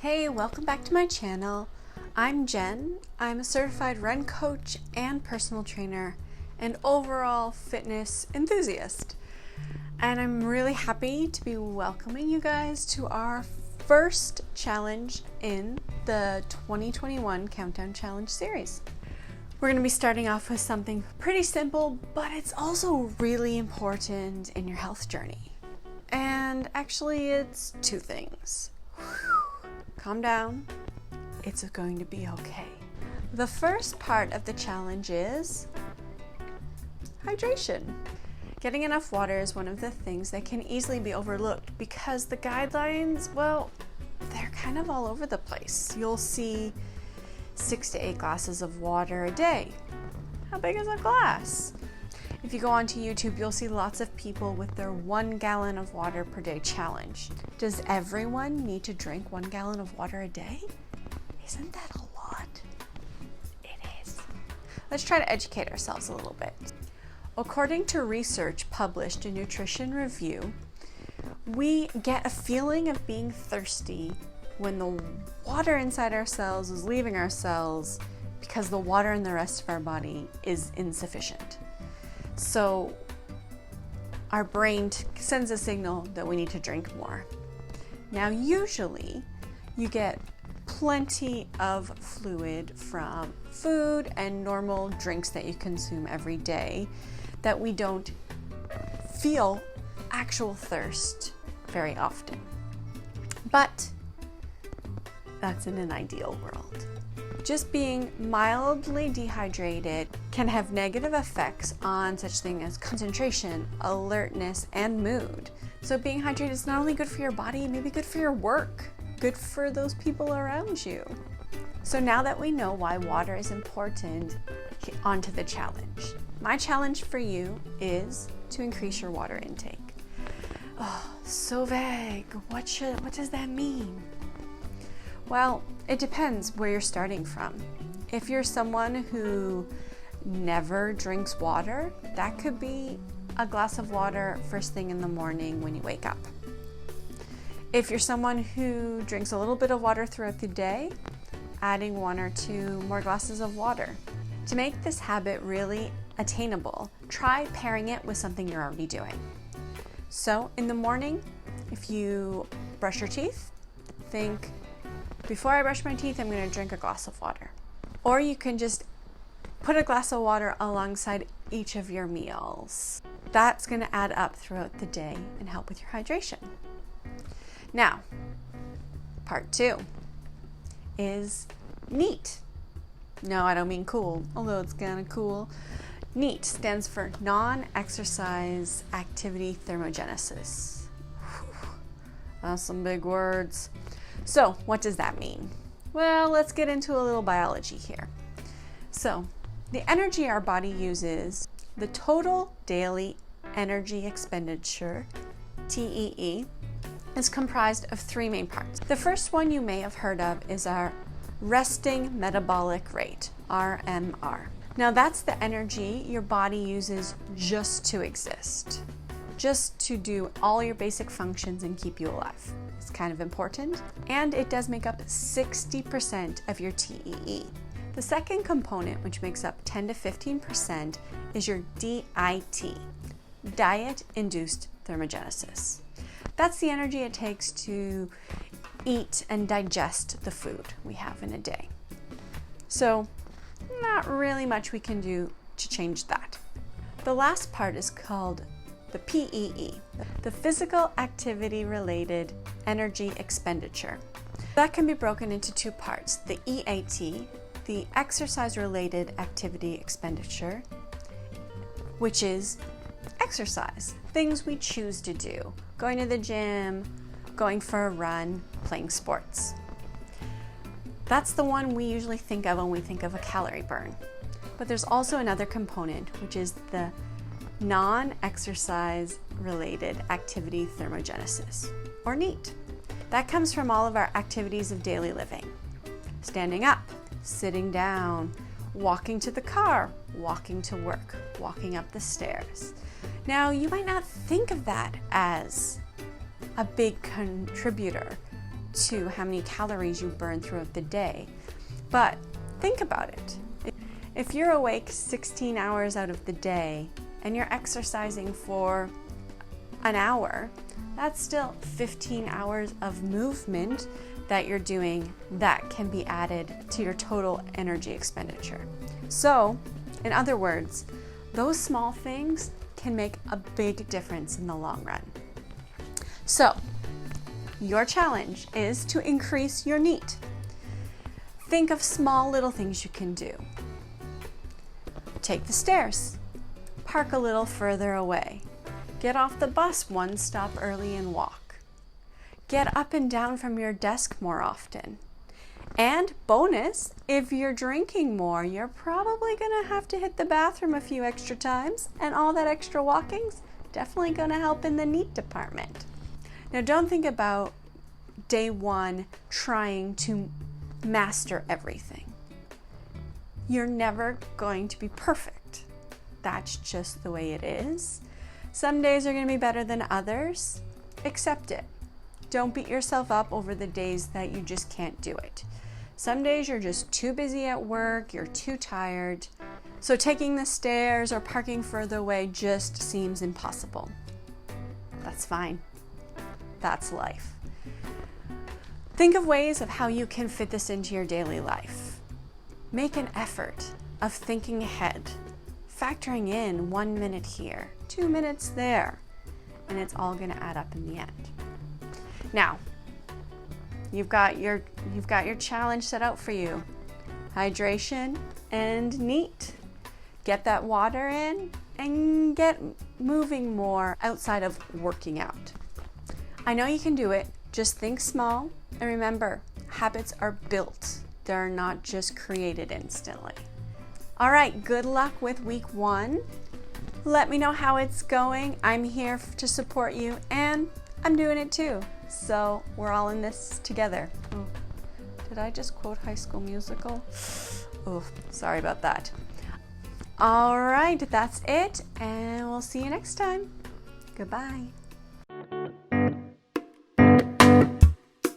Hey, welcome back to my channel. I'm Jen. I'm a certified run coach and personal trainer and overall fitness enthusiast. And I'm really happy to be welcoming you guys to our first challenge in the 2021 Countdown Challenge series. We're going to be starting off with something pretty simple, but it's also really important in your health journey. And actually, it's two things. Calm down, it's going to be okay. The first part of the challenge is hydration. Getting enough water is one of the things that can easily be overlooked because the guidelines, well, they're kind of all over the place. You'll see 6 to 8 glasses of water a day. How big is a glass? If you go onto YouTube, you'll see lots of people with their 1 gallon of water per day challenge. Does everyone need to drink 1 gallon of water a day? Isn't that a lot? It is. Let's try to educate ourselves a little bit. According to research published in Nutrition Review, we get a feeling of being thirsty when the water inside our cells is leaving our cells because the water in the rest of our body is insufficient. So our brain sends a signal that we need to drink more. Now, usually you get plenty of fluid from food and normal drinks that you consume every day that we don't feel actual thirst very often. But that's in an ideal world. Just being mildly dehydrated can have negative effects on such things as concentration, alertness, and mood. So being hydrated is not only good for your body, maybe good for your work, good for those people around you. So now that we know why water is important, onto the challenge. My challenge for you is to increase your water intake. Oh, so vague. What does that mean? Well, it depends where you're starting from. If you're someone who never drinks water, that could be a glass of water first thing in the morning when you wake up. If you're someone who drinks a little bit of water throughout the day, adding 1 or 2 more glasses of water. To make this habit really attainable, try pairing it with something you're already doing. So in the morning, if you brush your teeth, think, before I brush my teeth, I'm going to drink a glass of water. Or you can just put a glass of water alongside each of your meals. That's going to add up throughout the day and help with your hydration. Now, part 2 is NEAT. No, I don't mean cool, although it's kind of cool. NEAT stands for Non-Exercise Activity Thermogenesis. Whew. That's some big words. So what does that mean? Well, let's get into a little biology here. So the energy our body uses, the total daily energy expenditure, TEE, is comprised of 3 main parts. The first one you may have heard of is our resting metabolic rate, RMR. Now that's the energy your body uses just to exist, just to do all your basic functions and keep you alive. It's kind of important, and it does make up 60% of your TEE. The second component, which makes up 10 to 15%, is your DIT, diet-induced thermogenesis. That's the energy it takes to eat and digest the food we have in a day. So, not really much we can do to change that. The last part is called the PEE, the physical activity related energy expenditure. That can be broken into 2 parts, the EAT, the exercise related activity expenditure, which is exercise, things we choose to do, going to the gym, going for a run, playing sports. That's the one we usually think of when we think of a calorie burn. But there's also another component, which is the non-exercise related activity thermogenesis, or NEAT. That comes from all of our activities of daily living. Standing up, sitting down, walking to the car, walking to work, walking up the stairs. Now, you might not think of that as a big contributor to how many calories you burn throughout the day. But think about it. If you're awake 16 hours out of the day and you're exercising for an hour, that's still 15 hours of movement that you're doing that can be added to your total energy expenditure. So, in other words, those small things can make a big difference in the long run. So, your challenge is to increase your NEAT. Think of small little things you can do. Take the stairs. Park a little further away. Get off the bus one stop early and walk. Get up and down from your desk more often. And bonus, if you're drinking more, you're probably gonna have to hit the bathroom a few extra times, and all that extra walking's definitely gonna help in the NEAT department. Now don't think about day one trying to master everything. You're never going to be perfect. That's just the way it is. Some days are going to be better than others. Accept it. Don't beat yourself up over the days that you just can't do it. Some days you're just too busy at work, you're too tired. So taking the stairs or parking further away just seems impossible. That's fine. That's life. Think of ways of how you can fit this into your daily life. Make an effort of thinking ahead, factoring in 1 minute here, 2 minutes there, and it's all going to add up in the end. Now, you've got your challenge set out for you. Hydration and NEAT. Get that water in and get moving more outside of working out. I know you can do it. Just think small, and remember, habits are built. They're not just created instantly. All right, good luck with week 1. Let me know how it's going. I'm here to support you, and I'm doing it too. So we're all in this together. Oh, did I just quote High School Musical? Oh, sorry about that. All right, that's it, and we'll see you next time. Goodbye.